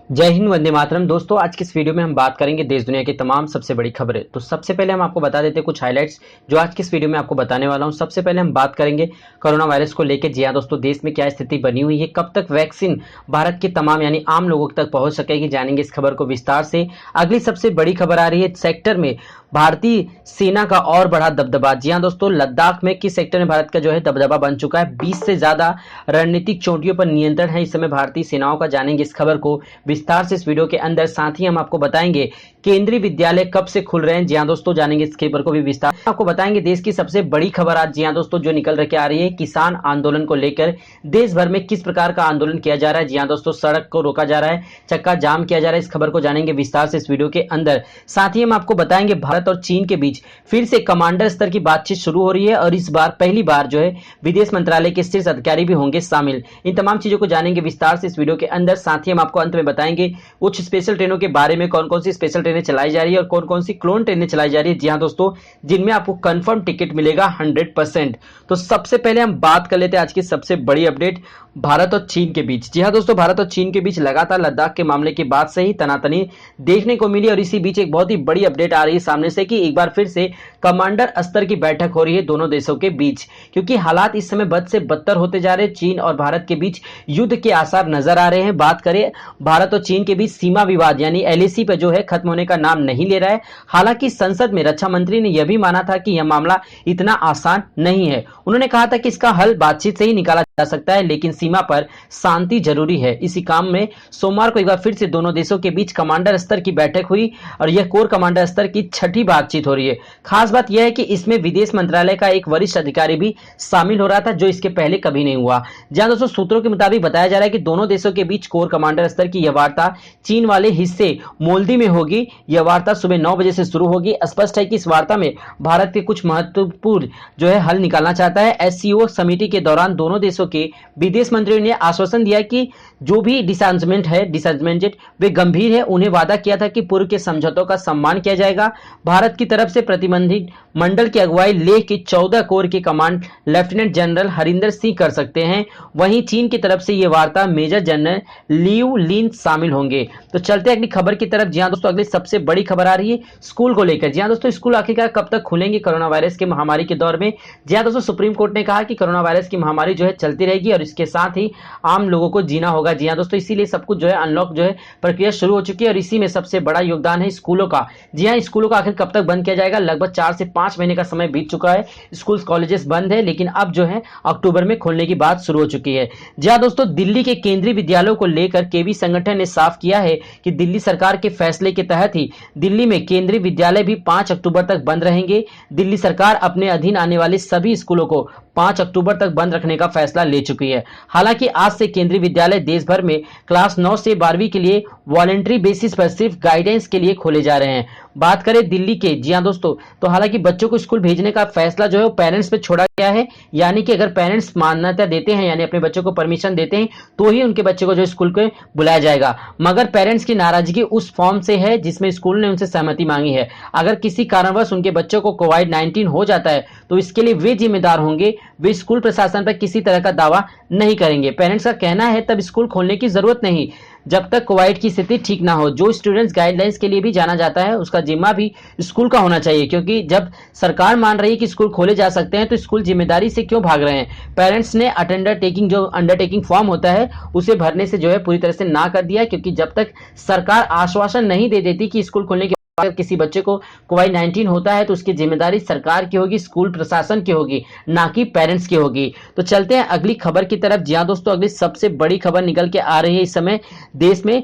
जय हिंद, वंदे मातरम। दोस्तों, आज की इस वीडियो में हम बात करेंगे देश दुनिया की तमाम सबसे बड़ी खबरें। तो सबसे पहले हम आपको बता देते हैं कुछ हाइलाइट्स जो आज की इस वीडियो में आपको बताने वाला हूं। सबसे पहले हम बात करेंगे कोरोना वायरस को लेकर। जी हां दोस्तों, देश में क्या स्थिति बनी हुई है, कब तक वैक्सीन भारत के तमाम यानी आम लोगों तक पहुंच सकेगी, जानेंगे इस खबर को विस्तार से। अगली सबसे बड़ी खबर आ रही है सेक्टर में भारतीय सेना का और बढ़ा दबदबा। जी हां दोस्तों, लद्दाख में किस सेक्टर में भारत का जो है दबदबा बन चुका है। 20 से ज्यादा रणनीतिक चोटियों पर नियंत्रण है इस समय भारतीय सेनाओं का, जानेंगे इस खबर को विस्तार से इस वीडियो के अंदर। साथ ही हम आपको बताएंगे केंद्रीय विद्यालय कब से खुल रहे हैं। जी हां दोस्तों, जानेंगे इस खबर को भी विस्तार। आपको बताएंगे देश की सबसे बड़ी खबर आज जी हां दोस्तों जो निकल रही आ रही है किसान आंदोलन को लेकर। देश भर में किस प्रकार का आंदोलन किया जा रहा है। जी हां दोस्तों, सड़क को रोका जा रहा है, चक्का जाम किया जा रहा है। इस खबर को जानेंगे विस्तार से इस वीडियो के अंदर। साथ ही हम आपको बताएंगे भारत और चीन के बीच फिर से कमांडर स्तर की बातचीत शुरू हो रही है और इस बार पहली बार जो है विदेश मंत्रालय के शीर्ष अधिकारी भी होंगे शामिल। इन तमाम चीजों को जानेंगे विस्तार से इस वीडियो के अंदर। साथ ही हम आपको अंत में बताएंगे कुछ स्पेशल ट्रेनों के बारे में, कौन कौन सी स्पेशल ट्रेनें चलाई जा रही है और कौन कौन सी क्लोन ट्रेनें चलाई जा रही है। जी हां दोस्तों, जिनमें आपको कंफर्म टिकट मिलेगा 100%। तो सबसे पहले हम बात कर लेते हैं आज की सबसे बड़ी अपडेट भारत और चीन के बीच। जी हां दोस्तों, भारत और चीन के बीच लगातार लद्दाख के मामले के बाद से ही तनातनी देखने को मिली और इसी बीच एक बहुत ही बड़ी अपडेट आ रही है सामने से कि एक बार फिर से कमांडर स्तर की बैठक हो रही है दोनों देशों के बीच, क्योंकि हालात इस समय बद से बदतर होते जा रहे हैं। चीन और भारत के बीच युद्ध के आसार नजर आ रहे हैं। बात करें भारत और चीन के बीच सीमा विवाद यानी एलएसी पे जो है खत्म होने का नाम नहीं ले रहा है। हालांकि संसद में रक्षा मंत्री ने यह भी माना था कि यह मामला इतना आसान नहीं है। उन्होंने कहा था कि इसका हल बातचीत से ही निकाला जा सकता है, लेकिन सीमा पर शांति जरूरी है। इसी काम में सोमवार को एक बार फिर से दोनों देशों के बीच कमांडर स्तर की बैठक हुई और यह कोर कमांडर स्तर की छठी बातचीत हो रही है। खास बात यह है कि इसमें विदेश मंत्रालय का एक वरिष्ठ अधिकारी भी शामिल हो रहा था, जो इसके पहले कभी नहीं हुआ। जहां दोस्तों सूत्रों के मुताबिक बताया जा रहा है कि दोनों देशों के बीच कोर कमांडर स्तर की यह वार्ता चीन वाले हिस्से मोल्दी में होगी। यह वार्ता सुबह 9 बजे से शुरू होगी। स्पष्ट है कि इस वार्ता में भारत के कुछ महत्वपूर्ण जो है हल निकालना चाहता है। एससीओ समिति के दौरान दोनों देशों के विदेश मंत्रियों ने आश्वासन दिया कि जो भी डिसएंगेजमेंट वे गंभीर है। उन्हें वादा किया था कि पूर्व के समझौतों का सम्मान किया जाएगा। भारत की तरफ से प्रतिनिधि मंडल की अगुवाई लेह के 14 कोर के command lieutenant general Harinder Singh कर सकते हैं। वहीं चीन की तरफ से यह वार्ता मेजर जनरल लियू लिन शामिल होंगे। तो चलते अगली खबर की तरफ। जी हां दोस्तों, अगली सबसे बड़ी खबर आ रही है स्कूल को लेकर। जी हां दोस्तों, स्कूल आखिरकार कब तक खुलेंगे कोरोना वायरस की महामारी के दौर में। जी हां दोस्तों, सुप्रीम कोर्ट ने कहा कि कोरोना वायरस की महामारी जो है चलती रहेगी और इसके साथ ही आम लोगों को जीना होगा। जी हां दोस्तों, इसीलिए सब कुछ जो है अनलॉक जो है प्रक्रिया शुरू हो चुकी है और इसी में सबसे बड़ा योगदान है स्कूलों का। जी हां, स्कूलों का आखिर कब तक बंद किया जाएगा। लगभग 4 से 5 महीने का समय बीत चुका है। स्कूल कॉलेजेस बंद है, लेकिन अब जो है अक्टूबर में खोलने की बात शुरू हो चुकी है। जी हां दोस्तों, दिल्ली के केंद्रीय विद्यालयों को लेकर केवी संगठन ने साफ किया है कि दिल्ली सरकार के फैसले के तहत ही दिल्ली में केंद्रीय विद्यालय भी 5 अक्टूबर तक बंद रहेंगे। दिल्ली सरकार अपने अधीन आने वाले सभी स्कूलों को 5 अक्टूबर तक बंद रखने का फैसला ले चुकी है। हालांकि आज से केंद्रीय विद्यालय देश भर में क्लास 9 से 12वीं के लिए वॉलेंट्री बेसिस पर सिर्फ गाइडेंस के लिए खोले जा रहे हैं। बात करें दिल्ली के, जी हां दोस्तों, तो हालांकि बच्चों को स्कूल भेजने का फैसला जो है वो पेरेंट्स पे छोड़ा गया है। यानी कि अगर पेरेंट्स मान्यता देते हैं यानी अपने बच्चों को परमिशन देते हैं तो ही उनके बच्चे को जो स्कूल को बुलाया जाएगा। मगर पेरेंट्स की नाराजगी उस फॉर्म से है जिसमें स्कूल ने उनसे सहमति मांगी है। अगर किसी कारणवश उनके बच्चों को कोविड-19 हो जाता है तो इसके लिए वे जिम्मेदार होंगे। वे स्कूल प्रशासन पर किसी तरह का दावा नहीं करेंगे। पेरेंट्स का कहना है तब स्कूल खोलने की जरूरत नहीं जब तक कोविड की स्थिति ठीक ना हो। जो स्टूडेंट्स गाइडलाइंस के लिए भी जाना जाता है उसका जिम्मा भी स्कूल का होना चाहिए, क्योंकि जब सरकार मान रही है कि स्कूल खोले जा सकते हैं तो स्कूल जिम्मेदारी से क्यों भाग रहे हैं। पेरेंट्स ने अंडरटेकिंग फॉर्म होता है उसे भरने से जो है पूरी तरह से ना कर दिया, क्योंकि जब तक सरकार आश्वासन नहीं दे देती कि स्कूल खोलने के अगर किसी बच्चे को कोविड-19 होता है तो उसकी जिम्मेदारी सरकार की होगी, स्कूल प्रशासन की होगी, ना कि पेरेंट्स की होगी। तो चलते हैं अगली खबर की तरफ। जी हां दोस्तों, अगली सबसे बड़ी खबर निकल के आ रही है इस समय देश में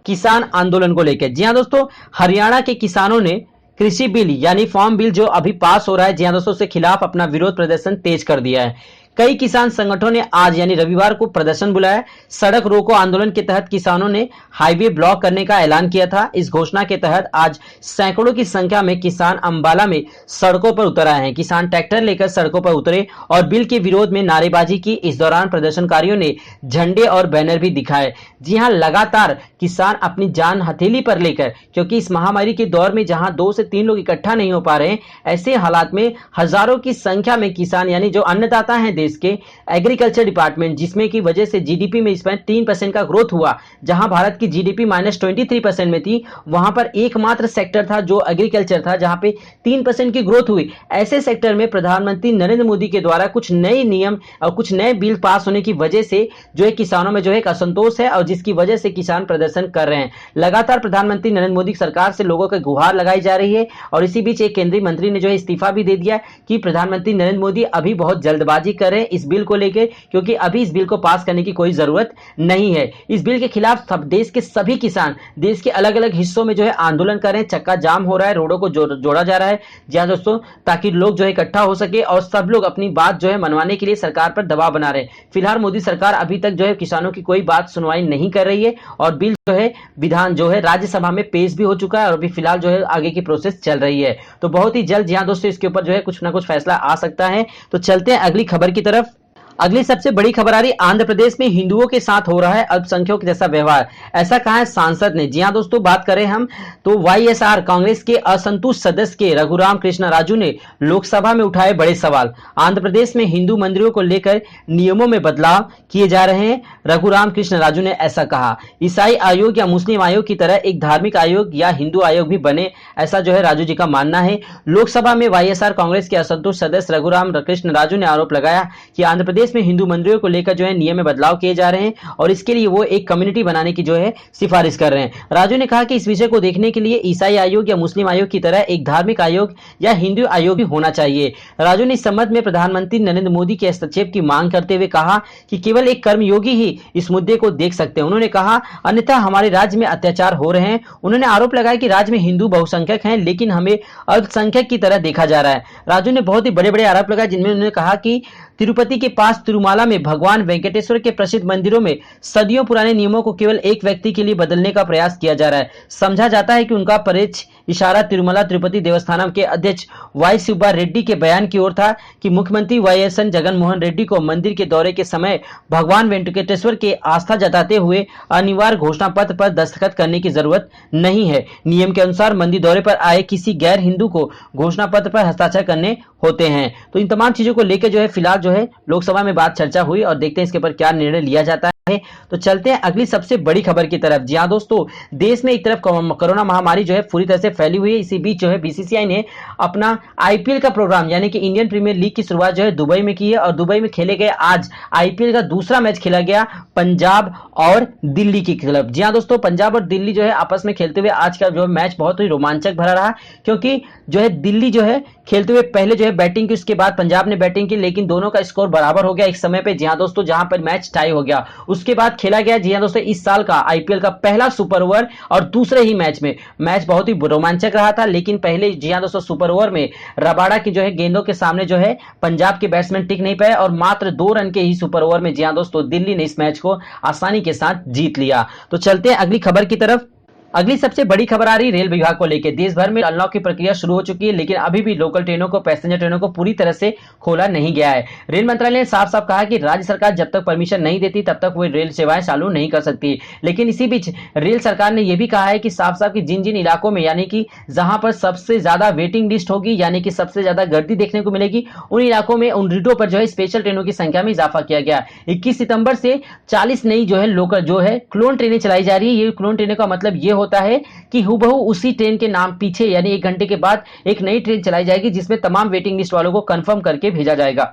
किसान आंदोलन को लेकर। जी हां दोस्तों, हरियाणा के किसानों ने कृषि बिल यानी फार्म बिल जो अभी पास हो रहा है, जी हां दोस्तों, उसके खिलाफ अपना विरोध प्रदर्शन तेज कर दिया है। कई किसान संगठनों ने आज यानी रविवार को प्रदर्शन बुलाया। सड़क रोको आंदोलन के तहत किसानों ने हाईवे ब्लॉक करने का ऐलान किया था। इस घोषणा के तहत आज सैकड़ों की संख्या में किसान अंबाला में सड़कों पर उतर आए हैं। किसान ट्रैक्टर लेकर सड़कों पर उतरे और बिल के विरोध में नारेबाजी की। इस दौरान प्रदर्शनकारियों ने झंडे और बैनर भी दिखाए। जी हां, लगातार किसान अपनी जान हथेली पर लेकर, क्योंकि इस महामारी के दौर में जहां 2 से 3 लोग इकट्ठा नहीं हो पा रहे हैं, ऐसे हालात में हजारों की संख्या में किसान यानी जो अन्नदाता हैं देश के एग्रीकल्चर डिपार्टमेंट, जिसमें की वजह से जीडीपी में इसमें 3% का ग्रोथ हुआ। जहां भारत की जीडीपी -23% में थी, वहां पर एकमात्र सेक्टर था जो एग्रीकल्चर था, जहां पे 3% की ग्रोथ हुई। ऐसे सेक्टर में प्रधानमंत्री नरेंद्र मोदी के द्वारा कुछ नए नियम और कुछ नए बिल पास होने की वजह से जो है किसानों में जो है एक असंतोष है, और जिसकी वजह से किसान प्रदर्शन कर रहे हैं। लगातार प्रधानमंत्री नरेंद्र मोदी सरकार से लोगों की गुहार लगाई जा रही है, और इसी बीच एक केंद्रीय मंत्री ने जो है इस्तीफा भी दे दिया कि प्रधानमंत्री नरेंद्र मोदी अभी बहुत जल्दबाजी कर रहे हैं इस बिल को लेकर, क्योंकि अभी इस बिल को पास करने की कोई जरूरत नहीं है। इस बिल के खिलाफ सब देश के सभी किसान देश के अलग अलग हिस्सों में जो है आंदोलन कर रहे हैं, चक्का जाम हो रहा है, रोडों को जोड़ा जा रहा है, जी हाँ दोस्तों, ताकि लोग जो है इकट्ठा हो सके और सब लोग अपनी बात जो है मनवाने के लिए सरकार पर दबाव बना रहे हैं। फिलहाल मोदी सरकार अभी तक जो है किसानों की कोई बात सुनवाई नहीं कर रही है, और बिल जो है विधान जो है राज्यसभा में पेश भी हो चुका है, और अभी फिलहाल जो है आगे की प्रोसेस चल रही है। तो बहुत ही जल्द यहाँ दोस्तों इसके ऊपर जो है कुछ ना कुछ फैसला आ सकता है। तो चलते हैं अगली खबर की तरफ। अगली सबसे बड़ी खबर आ रही, आंध्र प्रदेश में हिंदुओं के साथ हो रहा है अल्पसंख्यकों जैसा व्यवहार, ऐसा कहा है सांसद ने। जी हां दोस्तों, बात करें हम तो वाईएसआर कांग्रेस के असंतुष्ट सदस्य के रघुराम कृष्ण राजू ने लोकसभा में उठाए बड़े सवाल। आंध्र प्रदेश में हिंदू मंदिरों को लेकर नियमों में बदलाव किए जा रहे हैं, रघुराम कृष्ण राजू ने ऐसा कहा। ईसाई आयोग या मुस्लिम आयोग की तरह एक धार्मिक आयोग या हिंदू आयोग भी बने, ऐसा जो है राजू जी का मानना है। लोकसभा में वाईएसआर कांग्रेस के असंतुष्ट सदस्य रघुराम कृष्ण राजू ने आरोप लगाया कि आंध्र प्रदेश में हिंदू मंदिरों को लेकर जो है नियम में बदलाव किए जा रहे हैं, और इसके लिए वो एक कम्युनिटी बनाने की जो है सिफारिश कर रहे हैं। राजू ने कहा कि इस विषय को देखने के लिए ईसाई आयोग या मुस्लिम आयोग की तरह एक धार्मिक आयोग या हिंदू आयोग भी होना चाहिए। राजू ने इस संबंध में प्रधानमंत्री नरेंद्र मोदी के हस्तक्षेप की मांग करते हुए कहा कि केवल एक कर्मयोगी ही इस मुद्दे को देख सकते हैं। उन्होंने कहा अन्यथा हमारे राज्य में अत्याचार हो रहे हैं। उन्होंने आरोप लगाया कि राज्य में हिंदू बहुसंख्यक हैं, लेकिन हमें अल्पसंख्यक की तरह देखा जा रहा है। राजू ने बहुत ही बड़े बड़े आरोप लगाए, जिनमें उन्होंने कहा कि तिरुपति के पास तिरुमाला में भगवान वेंकटेश्वर के प्रसिद्ध मंदिरों में सदियों पुराने नियमों को केवल एक व्यक्ति के लिए बदलने का प्रयास किया जा रहा है। समझा जाता है कि उनका परेछ इशारा तिरुमला तिरुपति देवस्थानम के अध्यक्ष वाई सुब्बा रेड्डी के बयान की ओर था कि मुख्यमंत्री वाईएस जगन मोहन रेड्डी को मंदिर के दौरे के समय भगवान वेंकटेश्वर के आस्था जताते हुए अनिवार्य घोषणा पत्र पर दस्तखत करने की जरूरत नहीं है। नियम के अनुसार मंदिर दौरे पर आए किसी गैर हिंदू को घोषणा पत्र पर हस्ताक्षर करने होते हैं। तो इन तमाम चीजों को लेकर जो है फिलहाल जो है लोकसभा में बात चर्चा हुई, और देखते हैं इसके ऊपर क्या निर्णय लिया जाता है। तो चलते हैं अगली सबसे बड़ी खबर की तरफ। जी हां दोस्तों, देश में एक तरफ कोरोना महामारी जो है पूरी तरह से फैली हुई है। इसी बीच जो है बीसीसीआई ने अपना आईपीएल का प्रोग्राम यानी कि इंडियन प्रीमियर लीग की शुरुआत जो है दुबई में की है, और दुबई में खेले गए आज आईपीएल का दूसरा मैच खेला गया पंजाब और दिल्ली की खिलाफ। जी हां दोस्तों, पंजाब और दिल्ली जो है आपस में खेलते हुए आज का जो मैच बहुत ही रोमांचक भरा रहा, क्योंकि जो है दिल्ली जो है खेलते हुए पहले जो है बैटिंग की, उसके बाद पंजाब ने बैटिंग की, लेकिन दोनों का स्कोर बराबर हो गया एक समय पे। जी हां दोस्तों, जहां पर मैच टाई हो गया, उसके बाद खेला गया जी हां दोस्तों इस साल का आईपीएल का पहला सुपर ओवर, और दूसरे ही मैच में मैच बहुत ही रोमांचक रहा था। लेकिन पहले जी हां दोस्तों सुपर ओवर में रबाडा की जो है गेंदों के सामने जो है पंजाब के बैट्समैन टिक नहीं पाए, और मात्र 2 रन के ही सुपर ओवर में जी हां दोस्तों दिल्ली ने इस मैच को आसानी के साथ जीत लिया। तो चलते हैं अगली खबर की तरफ। अगली सबसे बड़ी खबर आ रही रेल विभाग को लेकर। देश भर में अनलॉक की प्रक्रिया शुरू हो चुकी है, लेकिन अभी भी लोकल ट्रेनों को, पैसेंजर ट्रेनों को पूरी तरह से खोला नहीं गया है। रेल मंत्रालय ने साफ साफ कहा कि राज्य सरकार जब तक परमिशन नहीं देती तब तक वो रेल सेवाएं चालू नहीं कर सकती। लेकिन इसी बीच रेल सरकार ने यह भी कहा है कि साफ साफ कि जिन जिन इलाकों में यानी कि जहां पर सबसे ज्यादा वेटिंग लिस्ट होगी, यानी कि सबसे ज्यादा गर्दी देखने को मिलेगी, उन इलाकों में उन रूटों पर जो है स्पेशल ट्रेनों की संख्या में इजाफा किया गया। 21 सितंबर से 40 नई जो है लोकल जो है क्लोन ट्रेनें चलाई जा रही है। ये क्लोन ट्रेनें का मतलब ये होता है कि हुबहू उसी ट्रेन के नाम पीछे यानी 1 घंटे के बाद एक नई ट्रेन चलाई जाएगी, जिसमें तमाम वेटिंग लिस्ट वालों को कंफर्म करके भेजा जाएगा।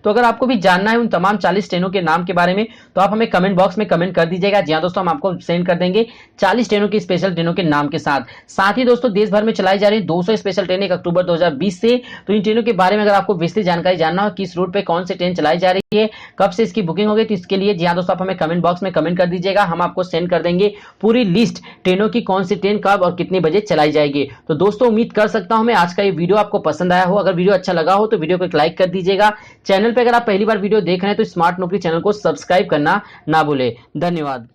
तो अगर आपको भी जानना है उन तमाम 40 ट्रेनों के नाम के बारे में, तो आप हमें कमेंट बॉक्स में कमेंट कर दीजिएगा। जी हां दोस्तों, हम आपको सेंड कर देंगे 40 ट्रेनों की स्पेशल ट्रेनों के नाम के साथ ही दोस्तों देश भर में चलाई जा रही 200 स्पेशल ट्रेनें 1 अक्टूबर 2020 से। तो इन ट्रेनों के बारे में अगर आपको विस्तृत जानकारी जानना हो, किस रूट पे कौन सी ट्रेन चलाई जा रही है, कब से इसकी बुकिंग होगी, तो इसके लिए जी हां दोस्तों आप हमें कमेंट बॉक्स में कमेंट कर दीजिएगा। हम आपको सेंड कर देंगे पूरी लिस्ट ट्रेनों की, कौन सी ट्रेन कब और कितने बजे चलाई जाएगी। तो दोस्तों उम्मीद कर सकता हूं मैं आज का ये वीडियो आपको पसंद आया हो। अगर वीडियो अच्छा लगा हो तो वीडियो को एक लाइक कर दीजिएगा। चैनल पर अगर आप पहली बार वीडियो देख रहे हैं तो स्मार्ट नौकरी चैनल को सब्सक्राइब करना ना भूले। धन्यवाद।